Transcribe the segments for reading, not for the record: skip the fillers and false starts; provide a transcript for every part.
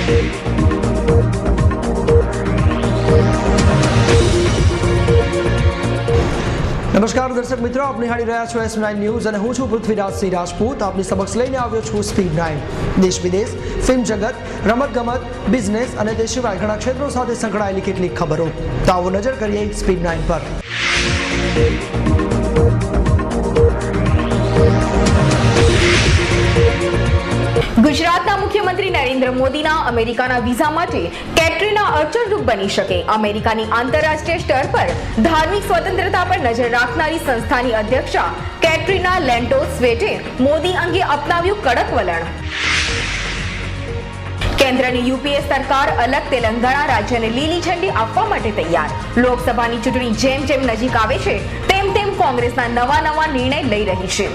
નમસ્કાર દર્શક મિત્રો, આપ નિહાળી રહ્યા છો S9 ન્યૂઝ અને હું છું પૃથ્વીરાજસિંહ રાજપૂત. આપની સમક્ષ લઈને આવ્યો છું સ્પીડ 9. દેશ વિદેશ, ફિલ્મ જગત, રમતગમત, બિઝનેસ અને તે સિવાય ઘણા ક્ષેત્રો સાથે સંકળાયેલી કેટલીક ખબરો. તો આવો નજર કરીએ સ્પીડ 9 પર. ગુજરાતના મુખ્યમંત્રી નરેન્દ્ર મોદીના અમેરિકાના વિઝા માટે કેટરીના અડચણરૂપ બની શકે. અમેરિકાની આંતરરાષ્ટ્રીય સ્તર પર ધાર્મિક સ્વતંત્રતા પર નજર રાખનારી સંસ્થાની અધ્યક્ષા કેટરીના લેન્ટોસ-સ્વેટે મોદી અંગે અપનાવ્યું કડક વલણ. કેન્દ્રની યુપીએ સરકાર અલગ તેલંગાણા રાજ્યને લીલી ઝંડી આપવા માટે તૈયાર. લોકસભાની ચૂંટણી જેમ જેમ નજીક આવે છે તેમ તેમ કોંગ્રેસના નવા નિર્ણય લઈ રહી છે.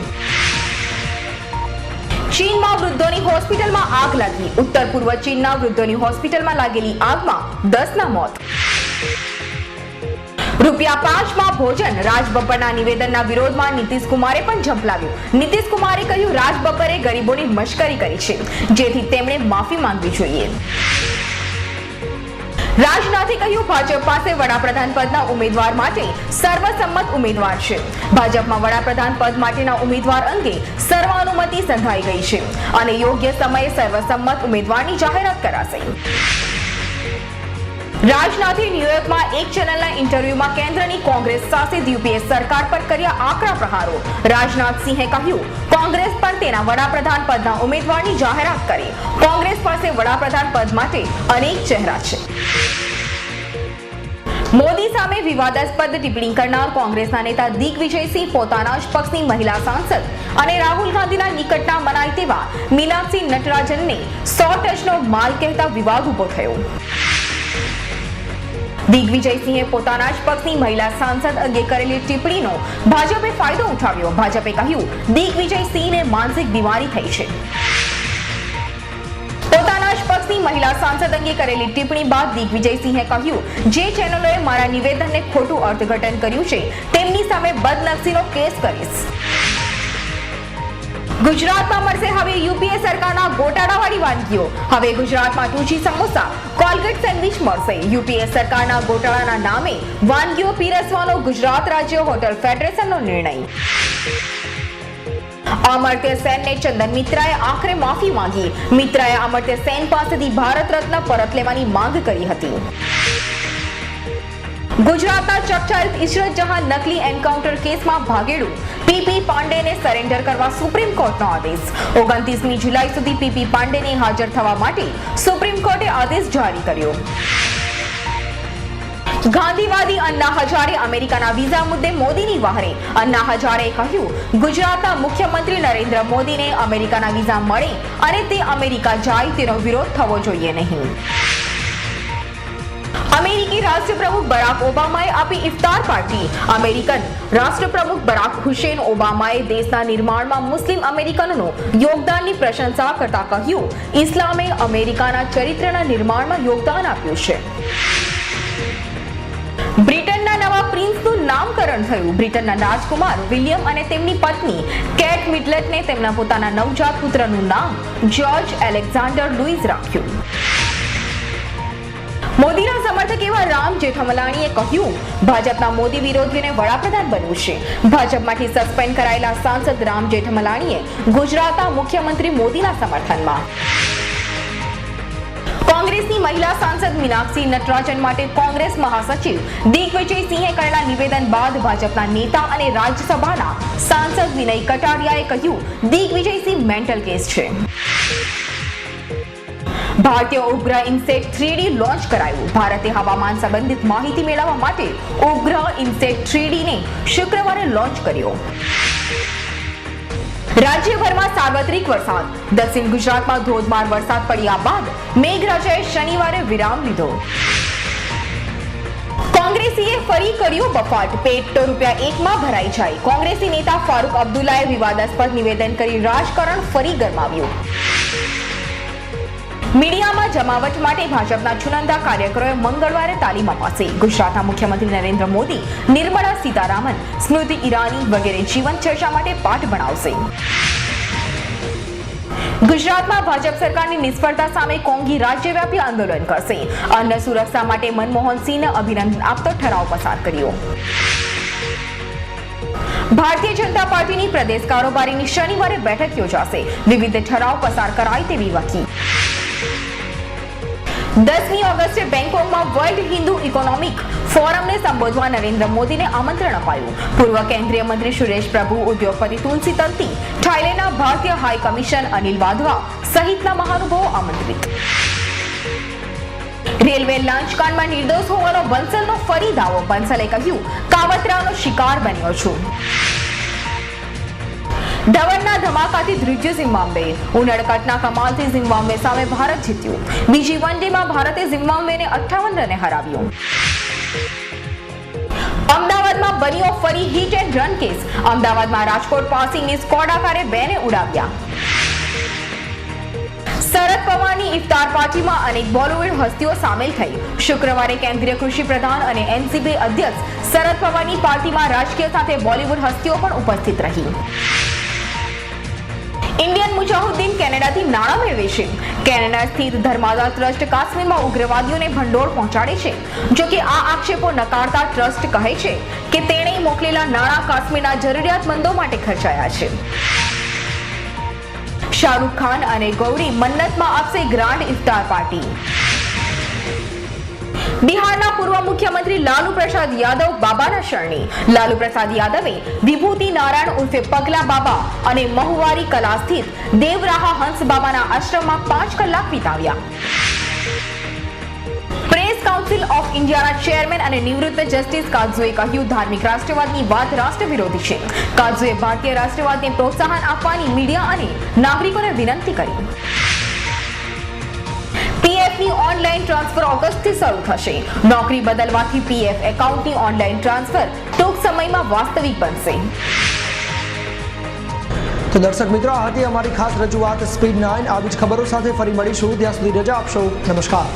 ચીનમાં વૃદ્ધોની હોસ્પિટલમાં આગ લાગી. ઉત્તર પૂર્વ ચીનના વૃદ્ધોની હોસ્પિટલમાં લાગેલી આગમાં 10ના મોત. ₹5 ભોજન, રાજ બબ્બરના નિવેદનના વિરોધમાં નીતિશ કુમારે પણ ઝંપલાવ્યું. નીતિશ કુમારે કહ્યું રાજ બબ્બરે ગરીબોની મશ્કરી કરી છે, જેથી તેમણે માફી માંગવી જોઈએ. રાજનાથે કહ્યું ભાજપ પાસે વડાપ્રધાન પદના ઉમેદવાર માટે સર્વસંમત ઉમેદવાર છે. ભાજપમાં વડાપ્રધાન પદ માટેના ઉમેદવાર અંગે સર્વાનુમતિ સંધાઈ ગઈ છે અને યોગ્ય સમયે સર્વસંમત ઉમેદવારની જાહેરાત કરાશે. રાજનાથે ન્યુયોર્કમાં એક ચેનલના ઇન્ટરવ્યુમાં કેન્દ્રની કોંગ્રેસ શાસિત યુપીએ સરકાર પર કર્યા આકરા પ્રહારો. રાજનાથસિંહે કહ્યું કોંગ્રેસ પણ તેના વડાપ્રધાન પદના ઉમેદવારની જાહેરાત કરે. કોંગ્રેસ પાસે વડાપ્રધાન પદ માટે અનેક ચહેરા છે. મોદી સામે વિવાદાસ્પદ ટિપ્પણી કરનાર કોંગ્રેસના નેતા દિગ્વિજયસિંહ પોતાના જ પક્ષની મહિલા સાંસદ અને રાહુલ ગાંધીના નિકટના મનાય તેવા મીનાક્ષી નટરાજનને 100 ટચનો માલ કહેતા વિવાદ ઉભો થયો. દિગ્વિજયસિંહે પોતાના જ પક્ષની મહિલા સાંસદ અંગે કરેલી ટિપ્પણીનો ભાજપે ફાયદો ઉઠાવ્યો. ભાજપે કહ્યું દિગ્વિજયસિંહને માનસિક બીમારી થઈ છે. પોતાના જ પક્ષની મહિલા સાંસદ અંગે કરેલી ટિપ્પણી બાદ દિગ્વિજયસિંહે કહ્યું જે ચેનલોએ મારા નિવેદનને ખોટું અર્થઘટન કર્યું છે તેમની સામે બદનક્ષીનો કેસ કરીશ. ગુજરાતમાં મળશે હવે યુપીએ સરકારના ગોટાળાવાળી વાનગીઓ. હવે ગુજરાતમાં ટૂચી સમોસા, કોલગેટ સેન્ડવિચ મળશે. યુપીએ સરકારના ગોટાળાના નામે વાનગીઓ પીરસવાનો ગુજરાત રાજ્ય હોટલ ફેડરેશનનો નિર્ણય. અમર્ત્ય સેનને ચંદન મિત્રાએ આખરે માફી માંગી. મિત્રાએ અમર્ત્ય સેન પાસેથી ભારત રત્ન પરત લેવાની માંગ કરી હતી. ગુજરાતના ચર્ચારિત ઇશરત જહાં નકલી એન્કાઉન્ટર કેસમાં ભાગેડું. પીપી પાંડેને સરેન્ડર કરવા સુપ્રીમ કોર્ટનો આદેશ. 29મી જુલાઈ સુધી પીપી પાંડેને હાજર થવા માટે સુપ્રીમ કોર્ટે આદેશ જારી કર્યો. ગાંધીવાદી અન્ના હજારે અમેરિકાના વિઝા મુદ્દે મોદીની વહારે. અન્ના હજારેએ કહ્યું ગુજરાતના મુખ્યમંત્રી નરેન્દ્ર મોદીને અમેરિકાના વિઝા મળે અને તે અમેરિકા જાય તેનો વિરોધ થવો જોઈએ નહીં. અમેરિકી રાષ્ટ્રપ્રમુખ બરાક ઓબામાએ આપી ઇફતાર પાર્ટી. અમેરિકન રાષ્ટ્રપ્રમુખ બરાક હુસેન ઓબામાએ દેશના નિર્માણમાં મુસ્લિમ અમેરિકનોનો યોગદાનની પ્રશંસા કરતા કહ્યું ઇસ્લામે અમેરિકાના ચરિત્રના નિર્માણમાં યોગદાન આપ્યું છે. બ્રિટનના નવા પ્રિન્સનું નામકરણ થયું. બ્રિટનના રાજકુમાર વિલિયમ અને તેમની પત્ની કેટ મિડલેટને તેમના પોતાના નવજાત પુત્રનું નામ જ્યોર્જ એલેક્ઝાન્ડર લુઈસ રાખ્યું. મોદીના સમર્થક એવા રામ જેઠમલાણીએ કહ્યું ભાજપના મોદી વિરોધીઓને વડાપ્રધાન બનવું છે. ભાજપમાંથી સસ્પેન્ડ કરાયેલા સાંસદ રામ જેઠમલાણીએ ગુજરાતના મુખ્યમંત્રી મોદીના સમર્થનમાં. કોંગ્રેસની મહિલા સાંસદ મીનાક્ષી નટરાજન માટે કોંગ્રેસ મહાસચિવ દિગ્વિજયસિંહે કરેલા નિવેદન બાદ ભાજપના નેતા અને રાજ્યસભાના સાંસદ વિનય કટારિયાએ કહ્યું દિગ્વિજયસિંહ મેન્ટલ કેસ છે. ભારતીય ઉપગ્રહ ઇનસેટ 3D લોન્ચ કરાયું. ભારતે હવામાન સંબંધિત માહિતી મેળવવા માટે ઉપગ્રહ ઇનસેટ 3D ને શુક્રવારે લોન્ચ કર્યો. રાજ્યભરમાં સાર્વત્રિક વરસાદ. દક્ષિણ ગુજરાતમાં ધોધમાર વરસાદ પડ્યા બાદ મેઘરાજાએ શનિવારે વિરામ લીધો. કોંગ્રેસીએ ફરી કર્યો બફાટ. પેટ તો ₹1 ભરાઈ જાય. કોંગ્રેસી નેતા ફારૂક અબ્દુલ્લાએ વિવાદાસ્પદ નિવેદન કરી રાજકારણ ફરી ગરમાવ્યું. મીડિયામાં જમાવટ માટે ભાજપના ચુનંદા કાર્યકરોએ મંગળવારે તાલીમ અપાશે. ગુજરાતના મુખ્યમંત્રી નરેન્દ્ર મોદી, નિર્મલા સીતારામન, સ્મૃતિ ઈરાની વગેરે જીવંત ચર્ચા માટે પાઠ ભણાવશે. ગુજરાતમાં ભાજપ સરકારની નિષ્ફળતા સામે કોંગી રાજ્યવ્યાપી આંદોલન કરશે. અન્ન સુરક્ષા માટે મનમોહન સિંહને અભિનંદન આપતો ઠરાવ પસાર કર્યો. ભારતીય જનતા પાર્ટીની પ્રદેશ કારોબારીની શનિવારે બેઠક યોજાશે. વિવિધ ઠરાવ પસાર કરાય તેવી વકી. 10મી ઓગસ્ટે બેંકોકમાં વર્લ્ડ હિન્દુ ઇકોનોમિક ફોરમને સંબોધવા નરેન્દ્ર મોદીને આમંત્રણ અપાયું. પૂર્વ કેન્દ્રીય મંત્રી સુરેશ પ્રભુ, ઉદ્યોગપતિ તુલસી તલતી, થાઈલેન્ડના ભારતીય હાઈ કમિશન અનિલ વાધવા સહિતના મહાનુભાવો આમંત્રિત. રેલવે લાંચકાંડમાં નિર્દોષ હોવાનો બંસલનો ફરી દાવો. બંસલે કહ્યું, કાવતરાનો શિકાર બન્યો છું. ધવનના ધમાકાથી ધ્રુજ્યું ઝિમ્બાબ્વે. ઉનડકટના કમાલથી ઝિમ્બાબ્વે સામે ભારત જીત્યું. બીજી વન ડેમાં ભારતે ઝિમ્બાબ્વેને 58 રને હરાવ્યું. અમદાવાદમાં બન્યો ફરી હિટ એન્ડ રન કેસ. અમદાવાદમાં રાજકોટ પાસિંગની સ્કોડા કારે 2 ને ઉડાવ્યા. શરદ પવારની ઇફતાર પાર્ટીમાં અનેક બોલિવૂડ હસ્તીઓ સામેલ થઈ. શુક્રવારે કેન્દ્રીય કૃષિ પ્રધાન અને એનસીપી અધ્યક્ષ શરદ પવારની પાર્ટીમાં રાજકીય સાથે બોલિવૂડ હસ્તીઓ પણ ઉપસ્થિત રહી. ઇન્ડિયન મુજાહિદીન કેનેડાથી નાણાં મેળવે છે. કેનેડા સ્થિત ધર્માદા ટ્રસ્ટ કાશ્મીરમાં ઉગ્રવાદીઓને ભંડોળ પહોંચાડે છે. જો કે આ આક્ષેપો નકારતા ટ્રસ્ટ કહે છે કે તેણે મોકલેલા નાણાં કાશ્મીરના જરૂરિયાતમંદો માટે ખર્ચાયા છે. શાહરૂખ ખાન અને ગૌરી મન્નતમાં આપશે ગ્રાન્ડ ઇફતાર પાર્ટી. બિહારના પૂર્વ મુખ્યમંત્રી લાલુ પ્રસાદ યાદવ બાબાના શરણે. લાલુ પ્રસાદ યાદવે વિભૂતિ નારાયણ ઉર્ફે પગલા બાબા અને મહુવારી કલા સ્થિત દેવરાહા હંસ બાબાના આશ્રમમાં 5 કલાક વિતાવ્યા. પ્રેસ કાઉન્સિલ ઓફ ઇન્ડિયાના ચેરમેન અને નિવૃત્ત જસ્ટિસ કાઝુએ કહ્યું, ધાર્મિક રાષ્ટ્રવાદની વાત રાષ્ટ્ર વિરોધી છે. કાઝુએ ભારતીય રાષ્ટ્રવાદને પ્રોત્સાહન આપવાની મીડિયા અને નાગરિકોને વિનંતી કરી. પીએફની ઓનલાઈન ટ્રાન્સફર ઓગસ્ટથી શરૂ થશે. નોકરી બદલવાથી પીએફ એકાઉન્ટની ઓનલાઈન ટ્રાન્સફર ટૂંક સમયમાં વાસ્તવિક બનશે. તો દર્શક મિત્રો, આ હતી અમારી ખાસ રજૂઆત સ્પીડ 9. આવી જ ખબરો સાથે ફરી મળીશું. ત્યાં સુધી રજા આપશો. નમસ્કાર.